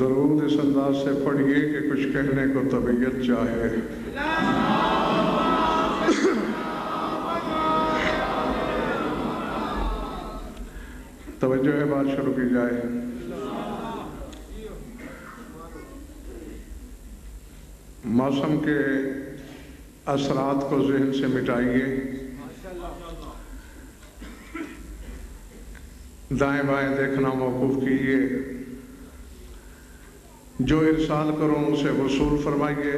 درود اس انداز سے پڑھیے کہ کچھ کہنے کو طبیعت چاہے۔ توجہ ہے، بات شروع کی جائے۔ موسم کے اثرات کو ذہن سے مٹائیے، دائیں بائیں دیکھنا موقوف کیجیے، جو ارسال کروں اسے وصول فرمائیے،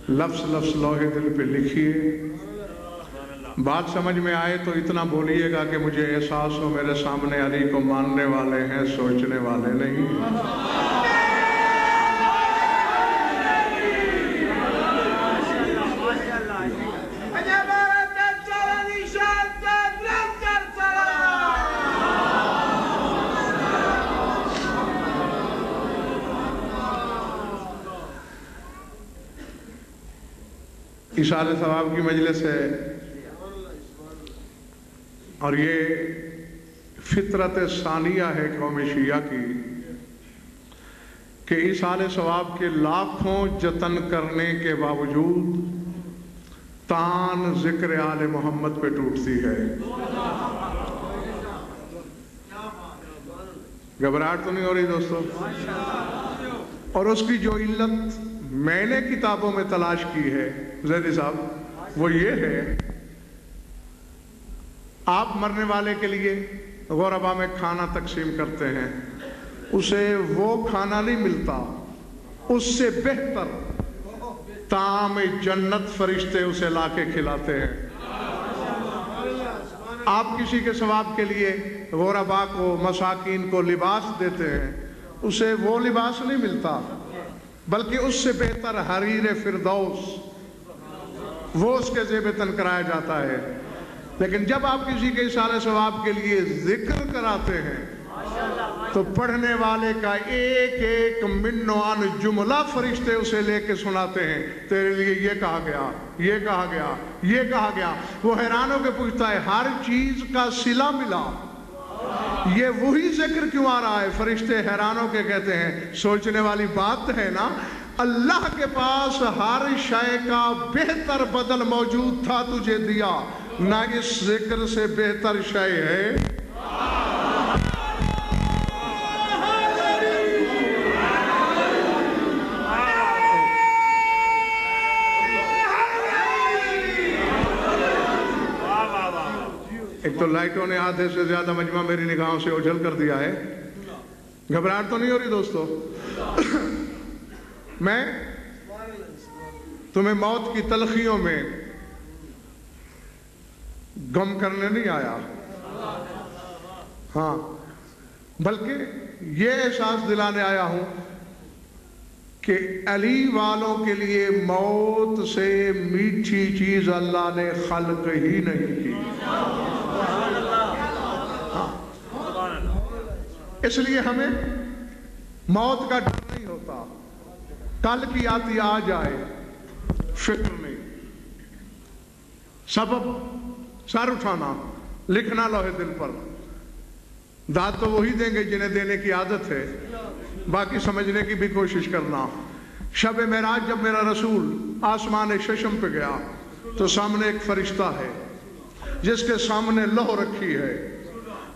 لفظ لفظ لوح دل پہ لکھیے، بات سمجھ میں آئے تو اتنا بولیے گا کہ مجھے احساس ہو میرے سامنے علی کو ماننے والے ہیں، سوچنے والے نہیں۔ اشار ثواب کی مجلس ہے اور یہ فطرت ثانیہ ہے قوم شیعہ کی کہ اشار ثواب کے لاکھوں جتن کرنے کے باوجود تان ذکر آل محمد پہ ٹوٹتی ہے۔ گھبراہٹ تو نہیں ہو رہی دوستو؟ اور اس کی جو علت میں نے کتابوں میں تلاش کی ہے زیدی صاحب، وہ یہ ہے، آپ مرنے والے کے لیے غربا میں کھانا تقسیم کرتے ہیں، اسے وہ کھانا نہیں ملتا، اس سے بہتر طعام جنت فرشتے اسے لا کے کھلاتے ہیں۔ آپ کسی کے ثواب کے لیے غربا کو، مساکین کو لباس دیتے ہیں، اسے وہ لباس نہیں ملتا بلکہ اس سے بہتر حریر فردوس وہ اس کے زیب تن کرایا جاتا ہے۔ لیکن جب آپ کسی کے اشارے ثواب کے لیے ذکر کراتے ہیں تو پڑھنے والے کا ایک ایک من و عن جملہ فرشتے اسے لے کے سناتے ہیں، تیرے لیے یہ کہا گیا، یہ کہا گیا، یہ کہا گیا۔ وہ حیران ہو کے پوچھتا ہے ہر چیز کا صلہ ملا، یہ وہی ذکر کیوں آ رہا ہے؟ فرشتے حیرانوں کے کہتے ہیں سوچنے والی بات ہے نا، اللہ کے پاس ہر شے کا بہتر بدل موجود تھا، تجھے دیا، نہ اس ذکر سے بہتر شے ہے۔ ایک تو لائٹوں نے آدھے سے زیادہ مجمع میری نگاہوں سے اجھل کر دیا ہے۔ گھبراہٹ تو نہیں ہو رہی دوستو؟ میں تمہیں موت کی تلخیوں میں غم کرنے نہیں آیا، ہاں، بلکہ یہ احساس دلانے آیا ہوں کہ علی والوں کے لیے موت سے میٹھی چیز اللہ نے خلق ہی نہیں کی۔ اس لیے ہمیں موت کا ڈر نہیں ہوتا، کل کی آتی آ جائے فکر نہیں۔ سبب سر اٹھانا، لکھنا لوح دل پر، داد تو وہی دیں گے جنہیں دینے کی عادت ہے، باقی سمجھنے کی بھی کوشش کرنا۔ شب معراج جب میرا رسول آسمان ششم پہ گیا تو سامنے ایک فرشتہ ہے جس کے سامنے لوح رکھی ہے،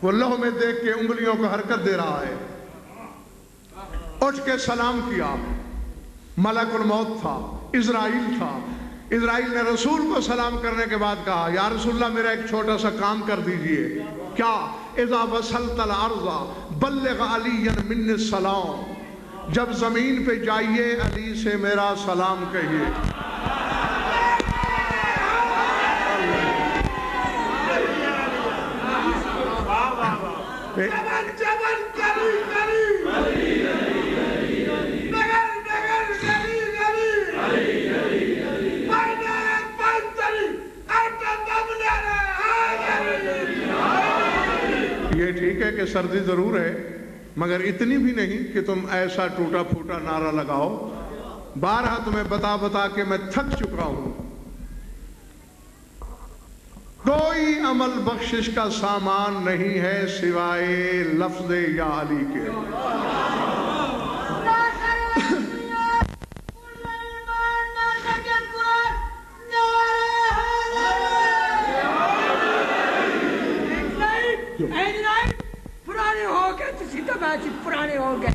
وہ لوح میں دیکھ کے انگلیوں کو حرکت دے رہا ہے، اٹھ کے سلام کیا۔ ملک الموت تھا، اسرائیل تھا۔ اسرائیل نے رسول کو سلام کرنے کے بعد کہا یا رسول اللہ میرا ایک چھوٹا سا کام کر دیجئے۔ کیا؟ اذا وصلت الارض بلغ علی من السلام، جب زمین پہ جائیے علی سے میرا سلام کہیے۔ یہ ٹھیک ہے کہ سردی ضرور ہے مگر اتنی بھی نہیں کہ تم ایسا ٹوٹا پھوٹا نعرہ لگاؤ۔ بارہا تمہیں بتا بتا کے میں تھک چکا ہوں، کوئی عمل بخشش کا سامان نہیں ہے سوائے لفظ یا علی کے۔ پرانے ہو گئے تو سیدھا بات پرانے ہو گئے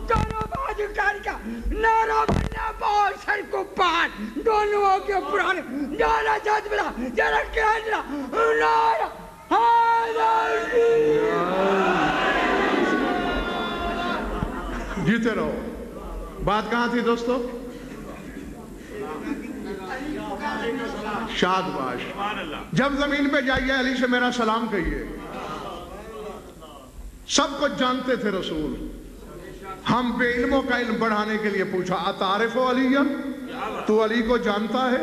دونوں بازو کر کا نارا بننا بہت سر کو پار دونوں ہو گئے پرانے نارا جات بلا جارا کہنا نارا جیتے رہو. بات کہاں تھی دوستو؟ شاد باش. جب زمین پہ جائیے علی سے میرا سلام کہیے. سب کچھ جانتے تھے رسول. ہم بے علموں کا علم بڑھانے کے لیے پوچھا اتعرف علی؟ تو علی کو جانتا ہے؟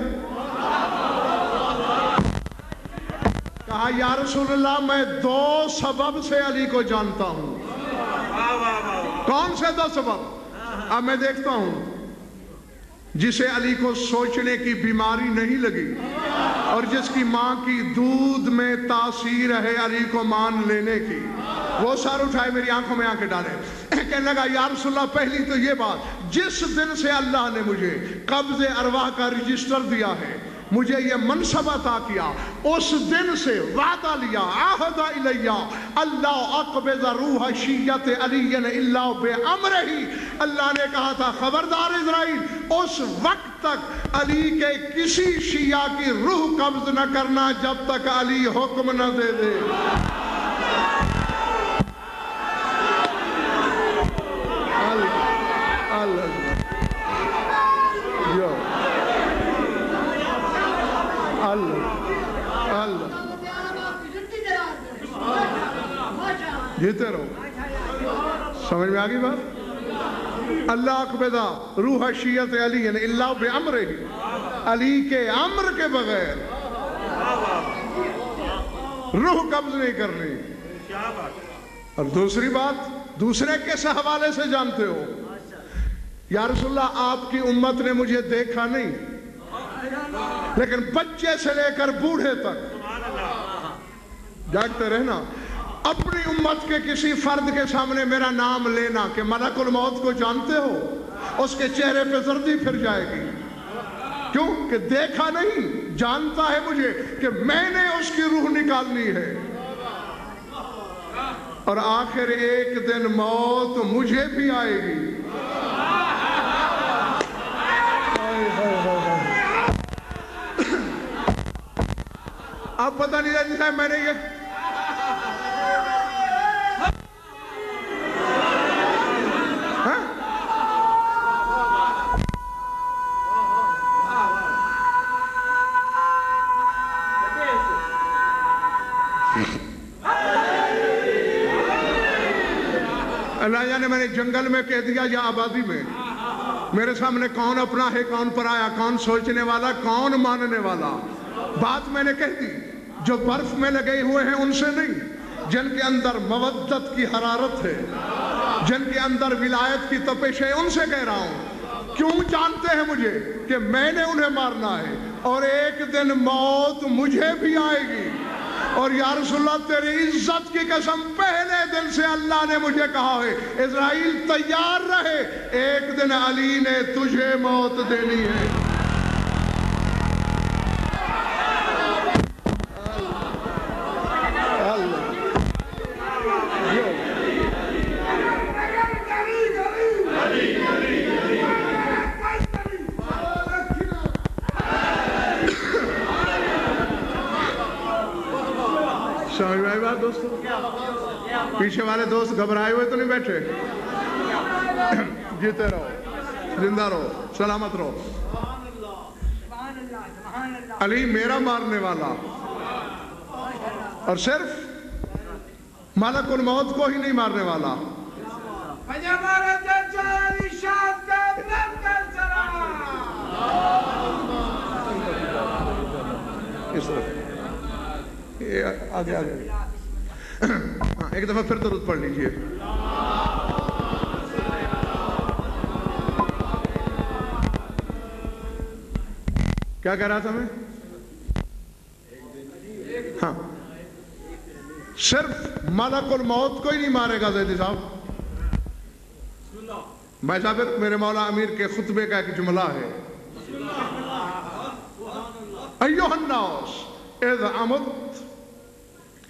کہا یا رسول اللہ میں 2 سبب سے علی کو جانتا ہوں. کون سے 2 سبب؟ اب میں دیکھتا ہوں جسے علی کو سوچنے کی بیماری نہیں لگی اور جس کی ماں کی دودھ میں تاثیر ہے علی کو مان لینے کی، وہ سر اٹھائے میری آنکھوں میں آنکھیں ڈالے. کہنے لگا یا رسول اللہ پہلی تو یہ بات، جس دن سے اللہ نے مجھے قبض ارواح کا رجسٹر دیا ہے، مجھے یہ منصب عطا کیا، اس دن سے وعدہ لیا عہد الیہ اللہ اقبض روح شیعت علی الا بامرہ. اللہ نے کہا تھا خبردار اسرائیل، اس وقت تک علی کے کسی شیعہ کی روح قبض نہ کرنا جب تک علی حکم نہ دے دے. جیتے رہو. سمجھ میں آگئی بات؟ اللہ اقبضہ روح شیعت علی الا بامرہ، علی کے امر کے بغیر روح قبض نہیں کرنی. اور دوسری بات، دوسرے کس حوالے سے جانتے ہو؟ یا رسول اللہ آپ کی امت نے مجھے دیکھا نہیں، لیکن بچے سے لے کر بوڑھے تک جاگتے رہنا. اپنی امت کے کسی فرد کے سامنے میرا نام لینا کہ ملک الموت کو جانتے ہو، اس کے چہرے پہ زردی پھر جائے گی. کیوں کہ دیکھا نہیں، جانتا ہے مجھے کہ میں نے اس کی روح نکالنی ہے، اور آخر ایک دن موت مجھے بھی آئے گی. اب پتہ نہیں جاتی صاحب میں نے یہ اللہ جانے میں نے جنگل میں کہہ دیا یا آبادی میں، میرے سامنے کون اپنا ہے، کون پرایا، کون سوچنے والا، کون ماننے والا. بات میں نے کہہ دی. جو برف میں لگے ہوئے ہیں ان سے نہیں، جن کے اندر مودت کی حرارت ہے، جن کے اندر ولایت کی تپش ہے، ان سے کہہ رہا ہوں. کیوں جانتے ہیں مجھے کہ میں نے انہیں مارنا ہے، اور ایک دن موت مجھے بھی آئے گی. اور یا رسول اللہ تیری عزت کی قسم پہلے دن سے اللہ نے مجھے کہا ہے اسرائیل تیار رہے، ایک دن علی نے تجھے موت دینی ہے. سمجھ میں آئی بات دوستو؟ پیچھے والے دوست گھبرائے ہوئے تو نہیں بیٹھے؟ جیتے رہو، زندہ رہو، سلامت رہو. علی میرا مارنے والا، اور صرف ملک الموت کو ہی نہیں مارنے والا. اس طرف آگے آگے ایک دفعہ پھر درود پڑھ لیجئے. کیا کہہ رہا تھا میں؟ ہاں، صرف ملک الموت کو ہی نہیں مارے گا زیدی صاحب. بھائی صاحب میرے مولا امیر کے خطبے کا ایک جملہ ہے، ایوہ الناس اذ عمت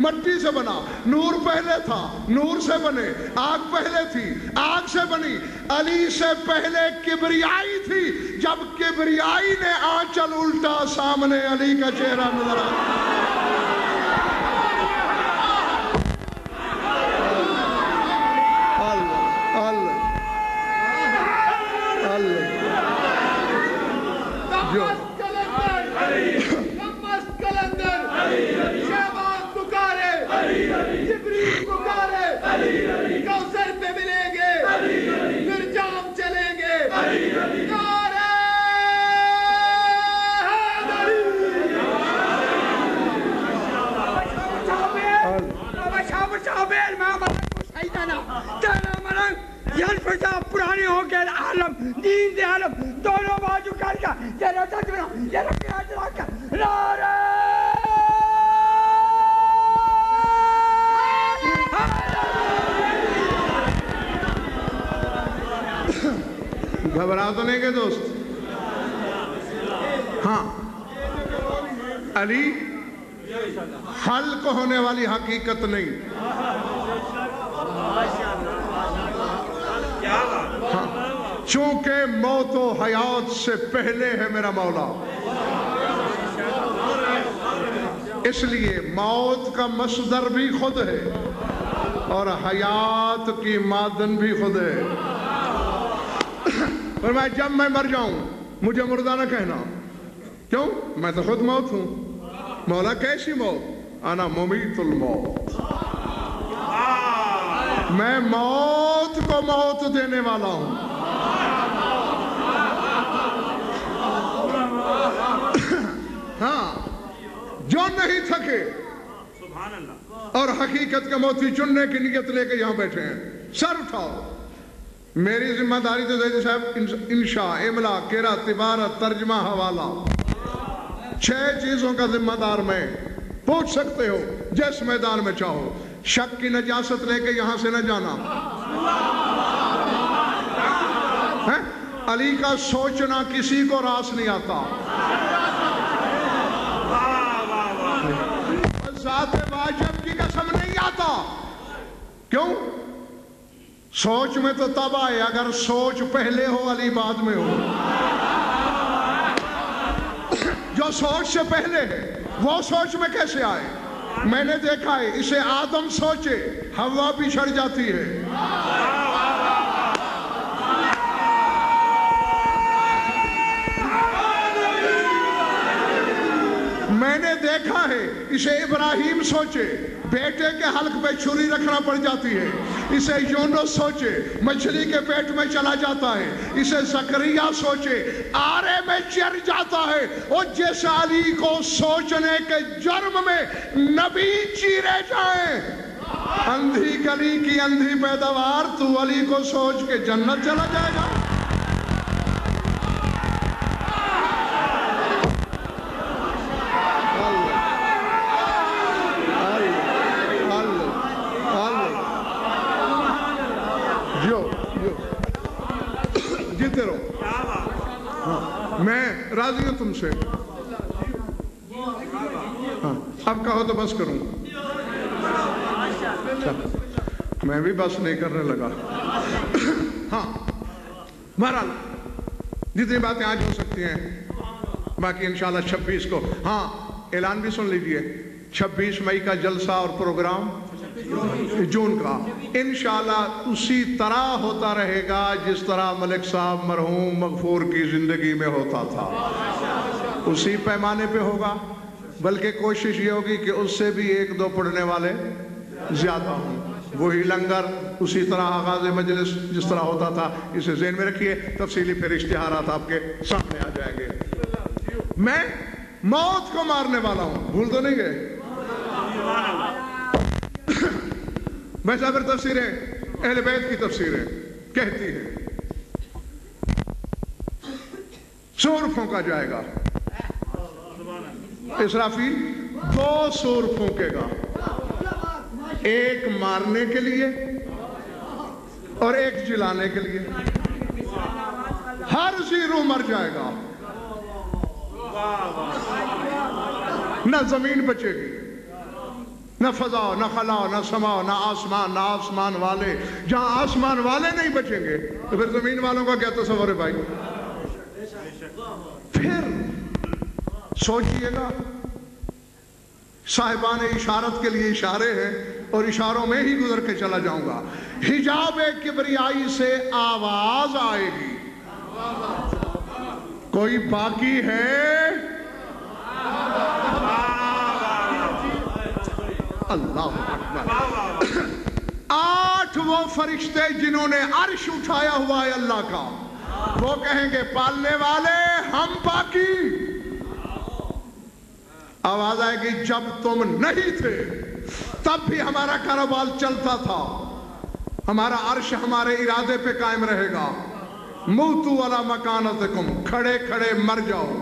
مٹی سے بنا، نور پہلے تھا، نور سے بنے، آگ پہلے تھی، آگ سے بنی، علی سے پہلے کبریائی تھی، جب کبریائی نے آنچل الٹا سامنے علی کا چہرہ نظر آیا۔ کوثر پہ ملیں گے، پھر جام چلیں گے، نعرہ حیدر پرانے ہو کے عالم دین دے عالم دونوں بازو کر گیا، تیرا تجربہ تیرا پیاج رکھ کر نعرہ گھبرا تو نہیں گے دوست؟ ہاں، علی خلق ہونے والی حقیقت نہیں، ہاں، چونکہ موت و حیات سے پہلے ہے میرا مولا، اس لیے موت کا مصدر بھی خود ہے اور حیات کی معدن بھی خود ہے۔ فرمایا جب میں مر جاؤں مجھے مردہ نہ کہنا، کیوں؟ میں تو خود موت ہوں۔ مولا کیسی موت؟ انا ممیت الموت، میں موت کو موت دینے والا ہوں۔ ہاں، جو نہیں تھکے اور حقیقت کا موتی چننے کی نیت لے کے یہاں بیٹھے ہیں، سر اٹھاؤ۔ میری ذمہ داری تو زید صاحب انشاء، املا، قرأت، عبارت، ترجمہ، حوالہ، 6 چیزوں کا ذمہ دار میں۔ پوچھ سکتے ہو جس میدان میں چاہو، شک کی نجاست لے کے یہاں سے نہ جانا۔ علی کا سوچنا کسی کو راس نہیں آتا، ذات واجب کی قسم نہیں آتا۔ کیوں؟ سوچ میں تو تب آئے اگر سوچ پہلے ہو، علی بعد میں ہو۔ جو سوچ سے پہلے ہے وہ سوچ میں کیسے آئے؟ میں نے دیکھا ہے، اسے آدم سوچے ہوا بھی چھڑ جاتی ہے۔ میں نے دیکھا ہے، اسے ابراہیم سوچے بیٹے کے حلق پہ چھری رکھنا پڑ جاتی ہے۔ اسے یونس سوچے مچھلی کے پیٹ میں چلا جاتا ہے۔ اسے زکریا سوچے آرے میں چر جاتا ہے۔ اور جس علی کو سوچنے کے جرم میں نبی چیرے جائیں، اندھی گلی کی اندھی پیداوار، تو علی کو سوچ کے جنت چلا جائے گا؟ جیتے رہو، میں راضی ہوں تم سے۔ اب کہو تو بس کروں، میں بھی بس نہیں کرنے لگا۔ ہاں، بہرحال جتنی باتیں آج ہو سکتی ہیں، باقی انشاءاللہ 26 کو، ہاں اعلان بھی سن لیجئے، 26 مئی کا جلسہ اور پروگرام جون کا انشاءاللہ اسی طرح ہوتا رہے گا جس طرح ملک صاحب مرحوم مغفور کی زندگی میں ہوتا تھا، اسی پیمانے پہ ہوگا، بلکہ کوشش یہ ہوگی کہ اس سے بھی 1-2 پڑھنے والے زیادہ ہوں، وہی لنگر اسی طرح آغاز مجلس جس طرح ہوتا تھا، اسے ذہن میں رکھیے، تفصیلی پھر اشتہارات آپ کے سامنے آ جائیں گے۔ میں موت کو مارنے والا ہوں، بھول تو نہیں گئے؟ ویسا پھر تفسیریں اہل بیت کی تفسیریں کہتی ہیں سور پھونکا جائے گا، اسرافیل 2 سور پھونکے گا، ایک مارنے کے لیے اور ایک جلانے کے لیے، ہر ذی روح مر جائے گا، نہ زمین بچے گی، نہ فضا نہ خلا نہ سما نہ آسمان والے. جہاں آسمان والے نہیں بچیں گے تو پھر زمین والوں کا کیا تصور ہے بھائی؟ پھر سوچئے گا، صاحبان اشارت کے لیے اشارے ہیں اور اشاروں میں ہی گزر کے چلا جاؤں گا. حجاب کبریائی سے آواز آئے گی، کوئی باقی ہے؟ اللہ اکبر. 8 وہ فرشتے جنہوں نے عرش اٹھایا ہوا ہے اللہ کا، وہ کہیں گے پالنے والے ہم باقی. آواز آئے گی جب تم نہیں تھے تب بھی ہمارا کاروبار چلتا تھا، ہمارا عرش ہمارے ارادے پہ قائم رہے گا. موتو علی مکانتکم، کھڑے کھڑے مر جاؤ.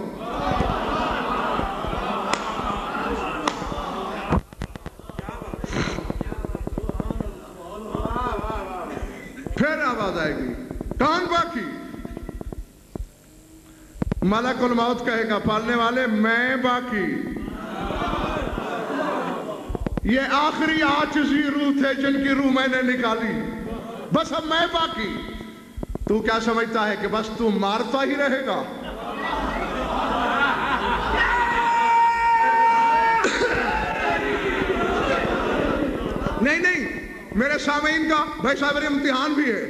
پھر آواز آئے گی کون باقی؟ ملک الموت کہے گا پالنے والے میں باقی. یہ آخری عاجزی روح تھے جن کی روح میں نے نکالی، بس اب میں باقی. تو کیا سمجھتا ہے کہ بس تو مارتا ہی رہے گا؟ نہیں میرے سامعین کا بھائی صاحب امتحان بھی ہے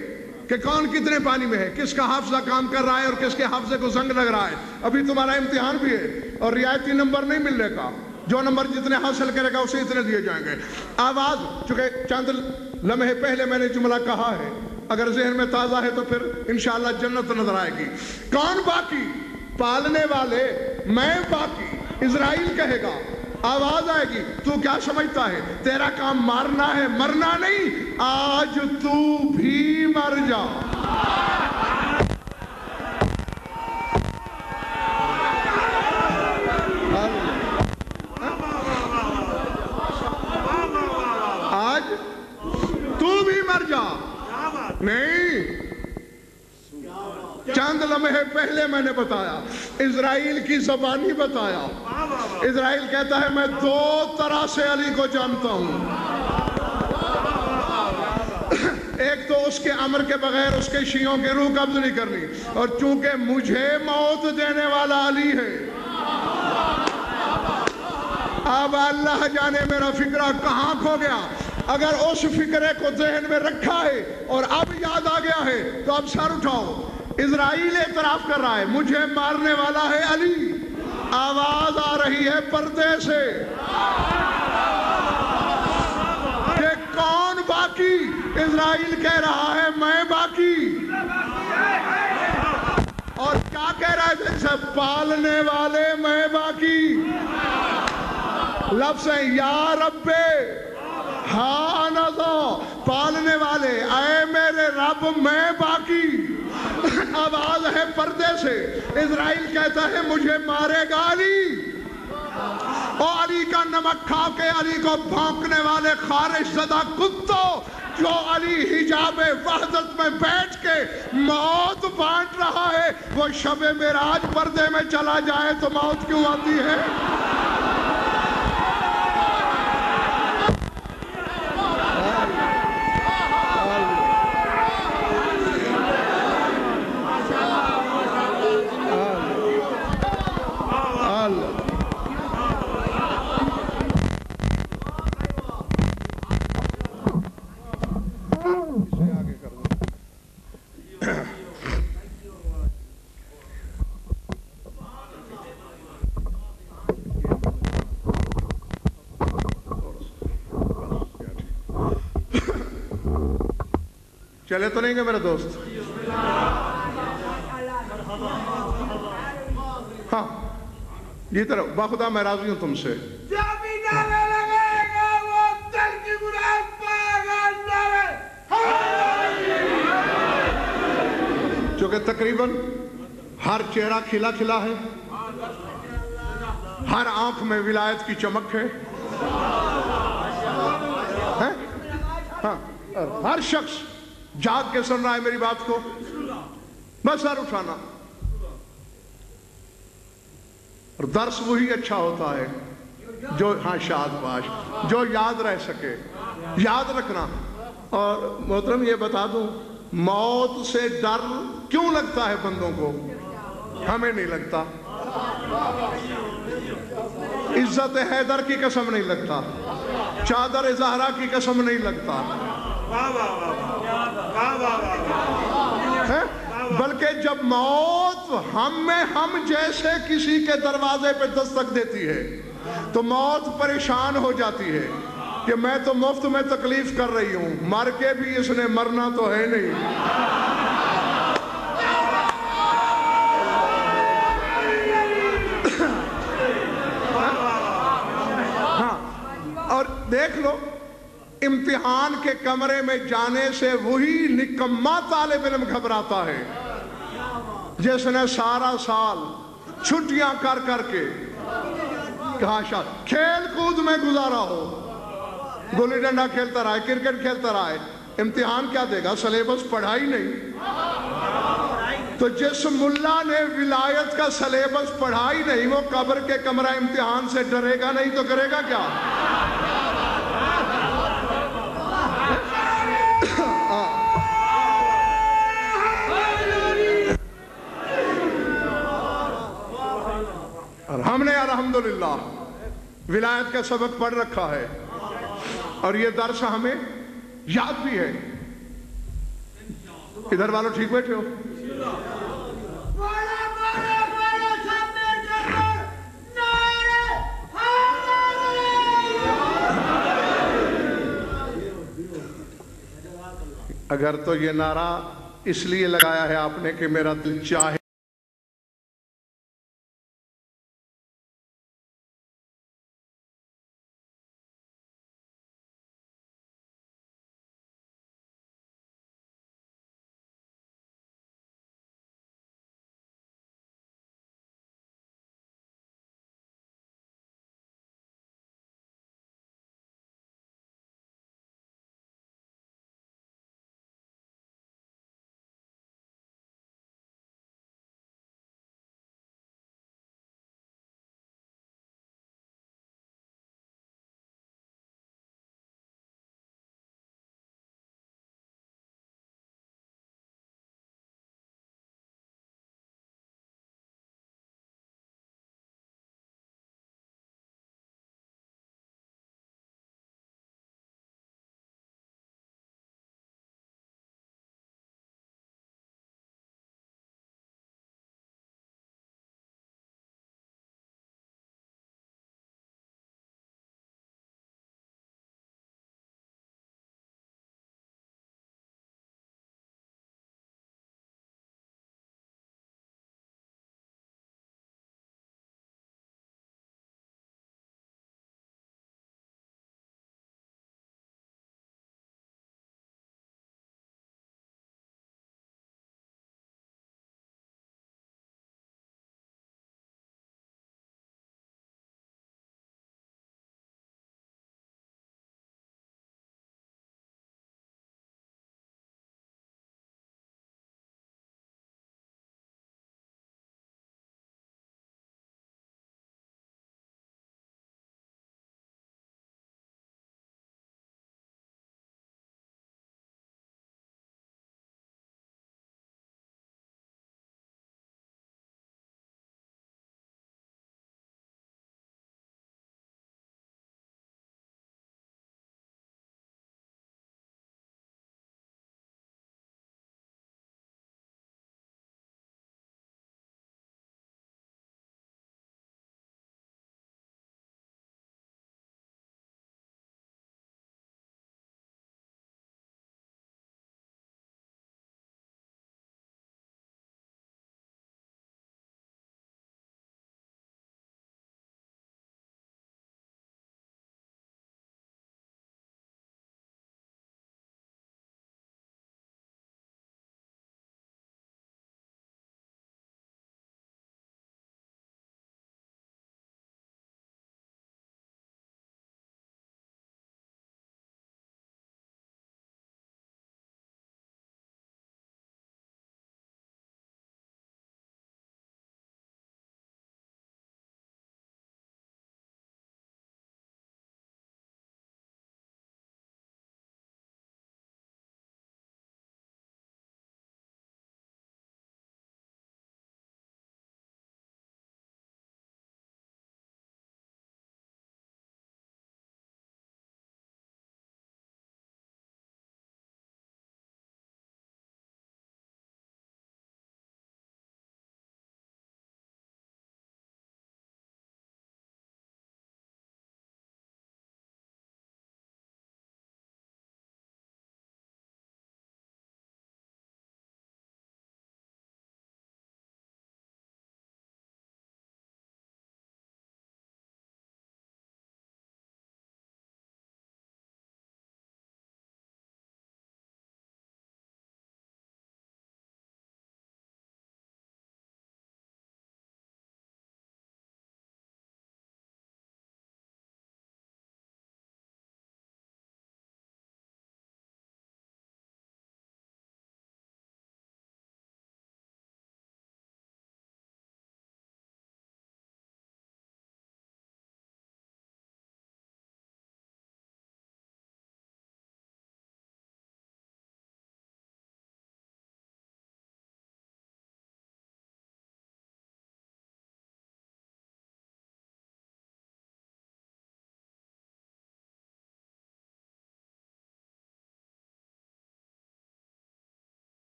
کہ کون کتنے پانی میں ہے، کس کا حافظہ کام کر رہا ہے اور کس کے حافظے کو زنگ لگ رہا ہے. ابھی تمہارا امتحان بھی ہے اور رعایتی نمبر نہیں ملنے کا. جو نمبر جتنے حاصل کرے گا اسے اتنے دیے جائیں گے. آواز چونکہ چند لمحے پہلے میں نے جملہ کہا ہے، اگر ذہن میں تازہ ہے تو پھر انشاءاللہ جنت نظر آئے گی. کون باقی؟ پالنے والے میں باقی. اسرائیل کہے گا، آواز آئے گی تو کیا سمجھتا ہے تیرا کام مارنا ہے؟ مرنا نہیں، آج تو بھی مر جا. آج تو بھی مر جا. نہیں، چند لمحے پہلے میں نے بتایا، اسرائیل کی زبانی بتایا. اسرائیل کہتا ہے میں 2 طرح سے علی کو جانتا ہوں. ایک تو اس کے امر کے بغیر اس کے شیعوں کے روح قبض نہیں کرنی، اور چونکہ مجھے موت دینے والا علی ہے. اب اللہ جانے میرا فکرہ کہاں کھو گیا. اگر اس فکرے کو ذہن میں رکھا ہے اور اب یاد آ گیا ہے تو اب سر اٹھاؤ. اسرائیل اعتراف کر رہا ہے مجھے مارنے والا ہے علی. آواز آ رہی ہے پردے سے کہ کون باقی؟ اسرائیل کہہ رہا ہے میں باقی. اور کیا کہہ رہا ہے جیسے پالنے والے میں باقی. لفظ ہے یا رب ہاں نظا، پالنے والے اے میرے رب میں باقی. آواز ہے پردے سے. اسرائیل کہتا ہے مجھے مارے گا علی. اور علی کا نمک کھا کے علی کو بھونکنے والے خارش زدہ کتوں، جو علی حجاب وحدت میں بیٹھ کے موت بانٹ رہا ہے، وہ شب معراج پردے میں چلا جائے تو موت کیوں آتی ہے؟ چلے تو نہیں گے میرے دوست؟ ہاں جیتے رہو. باخدا میں راضی ہوں تم سے. چونکہ تقریباً ہر چہرہ کھلا کھلا ہے، ہر آنکھ میں ولایت کی چمک ہے. ہاں ہر شخص جاگ کے سن رہا ہے میری بات کو. بس سر اٹھانا. اور درس وہی اچھا ہوتا ہے جو ہاں شاد باش جو یاد رہ سکے، یاد رکھنا۔ اور محترم یہ بتا دوں، موت سے ڈر کیوں لگتا ہے بندوں کو؟ ہمیں نہیں لگتا۔ عزت حیدر کی قسم نہیں لگتا، چادر زہرا کی قسم نہیں لگتا، بلکہ جب موت ہم جیسے کسی کے دروازے پہ دستک دیتی ہے تو موت پریشان ہو جاتی ہے کہ میں تو مفت میں تکلیف کر رہی ہوں، مر کے بھی اس نے مرنا تو ہے نہیں۔ اور دیکھ لو، امتحان کے کمرے میں جانے سے وہی نکما طالب علم گھبراتا ہے جس نے سارا سال چھٹیاں کر کر کے کہاں شاید کھیل کود میں گزارا ہو، گلی ڈنڈا کھیلتا رہا ہے، کرکٹ کھیلتا رہا ہے، امتحان کیا دے گا؟ سلیبس پڑھائی نہیں۔ تو جس ملا نے ولایت کا سلیبس پڑھائی نہیں، وہ قبر کے کمرہ امتحان سے ڈرے گا نہیں تو کرے گا کیا؟ اور ہم نے الحمدللہ ولایت کا سبق پڑھ رکھا ہے، اور یہ درس ہمیں یاد بھی ہے۔ ادھر والوں ٹھیک بیٹھے ہو؟ اگر تو یہ نعرہ اس لیے لگایا ہے آپ نے کہ میرا دل چاہے